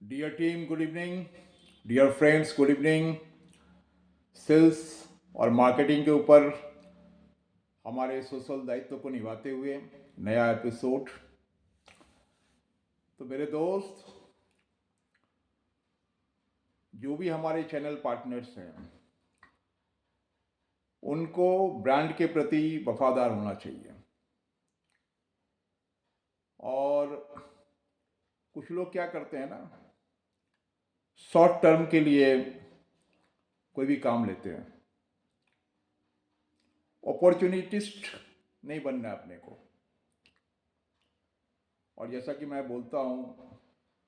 Dear team good evening, dear friends good evening. Sales और marketing के ऊपर हमारे सोशल दायित्व को निभाते हुए नया एपिसोड। तो मेरे दोस्त, जो भी हमारे चैनल पार्टनर्स हैं, उनको ब्रांड के प्रति वफादार होना चाहिए। और कुछ लोग क्या करते हैं ना, शॉर्ट टर्म के लिए कोई भी काम लेते हैं। अपॉर्चुनिटिस्ट नहीं बनना है अपने को। और जैसा कि मैं बोलता हूँ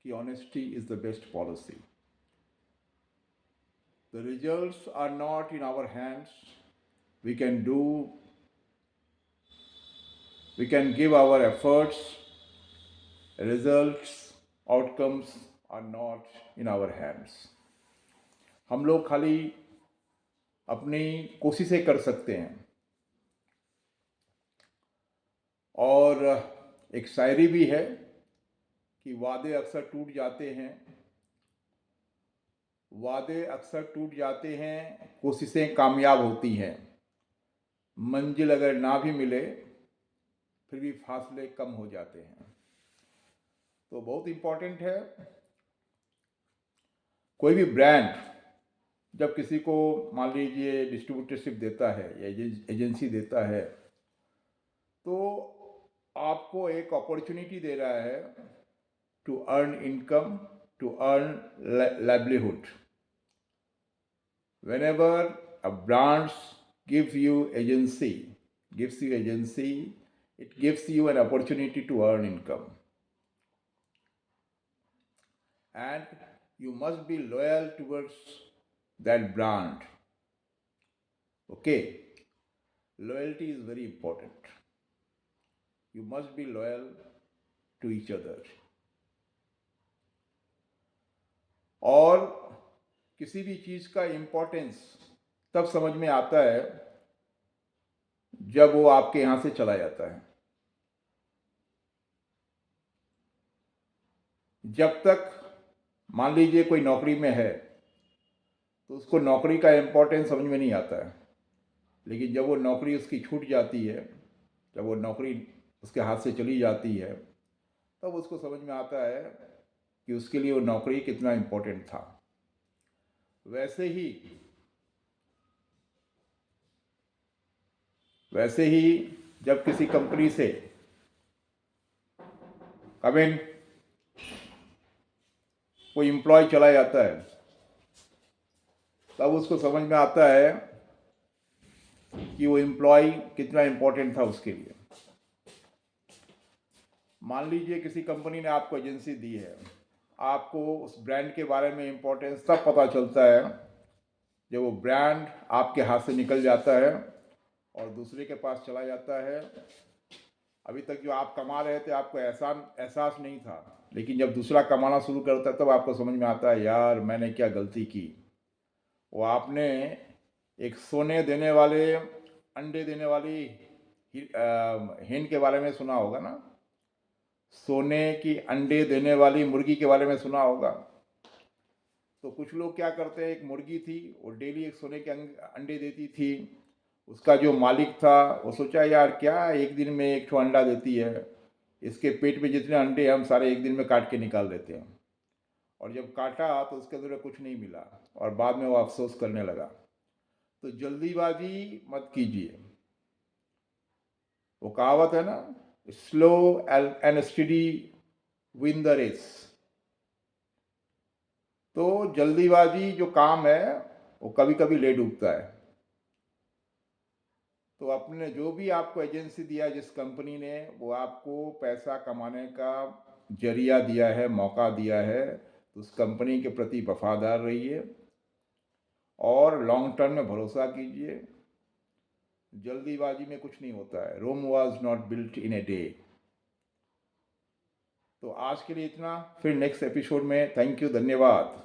कि honesty is the best policy. The results are not in our hands. We can give our efforts. Results, outcomes are not in our hands. हम लोग खाली अपनी कोशिशें कर सकते हैं। और एक शायरी भी है कि वादे अक्सर टूट जाते हैं, वादे अक्सर टूट जाते हैं, कोशिशें कामयाब होती हैं। मंजिल अगर ना भी मिले फिर भी फासले कम हो जाते हैं। तो बहुत इम्पोर्टेंट है, कोई भी ब्रांड जब किसी को मान लीजिए डिस्ट्रीब्यूटरशिप देता है या एजेंसी देता है, तो आपको एक अपॉर्चुनिटी दे रहा है to earn income, to earn livelihood. whenever a brand gives you agency, it gives you an opportunity to earn income. And you must be loyal towards that brand. Okay, loyalty is very important. You must be loyal to each other. और किसी भी चीज़ का importance तब समझ में आता है जब वो आपके यहाँ से चला जाता है। जब तक मान लीजिए कोई नौकरी में है तो उसको नौकरी का इम्पोर्टेंस समझ में नहीं आता है, लेकिन जब वो नौकरी उसकी छूट जाती है, जब वो नौकरी उसके हाथ से चली जाती है, तब उसको समझ में आता है कि उसके लिए वो नौकरी कितना इम्पोर्टेंट था। वैसे ही जब किसी कंपनी से कमिन कोई एम्प्लॉय चला जाता है, तब उसको समझ में आता है कि वो एम्प्लॉय कितना इम्पोर्टेंट था उसके लिए। मान लीजिए किसी कंपनी ने आपको एजेंसी दी है, आपको उस ब्रांड के बारे में इम्पोर्टेंस तब पता चलता है जब वो ब्रांड आपके हाथ से निकल जाता है और दूसरे के पास चला जाता है। अभी तक जो आप कमा रहे थे आपको एहसास नहीं था, लेकिन जब दूसरा कमाना शुरू करता है तब आपको समझ में आता है, यार मैंने क्या गलती की। वो आपने एक सोने देने वाले, अंडे देने वाली हेन के बारे में सुना होगा ना, सोने की अंडे देने वाली मुर्गी के बारे में सुना होगा। तो कुछ लोग क्या करते हैं, एक मुर्गी थी, वो डेली एक सोने के अंडे देती थी। उसका जो मालिक था वो सोचा, यार क्या एक दिन में एक ठो अंडा देती है, इसके पेट में जितने अंडे हम सारे एक दिन में काट के निकाल देते हैं। और जब काटा तो उसके अंदर कुछ नहीं मिला और बाद में वो अफसोस करने लगा। तो जल्दीबाजी मत कीजिए। वो कहावत है ना, slow and study win the race. तो जल्दीबाजी जो काम है वो कभी कभी ले डूबता है। तो अपने जो भी आपको एजेंसी दिया, जिस कंपनी ने, वो आपको पैसा कमाने का जरिया दिया है, मौका दिया है, तो उस कंपनी के प्रति वफादार रहिए और लॉन्ग टर्म में भरोसा कीजिए। जल्दीबाजी में कुछ नहीं होता है। Rome was not built in a day. तो आज के लिए इतना, फिर नेक्स्ट एपिसोड में। थैंक यू, धन्यवाद।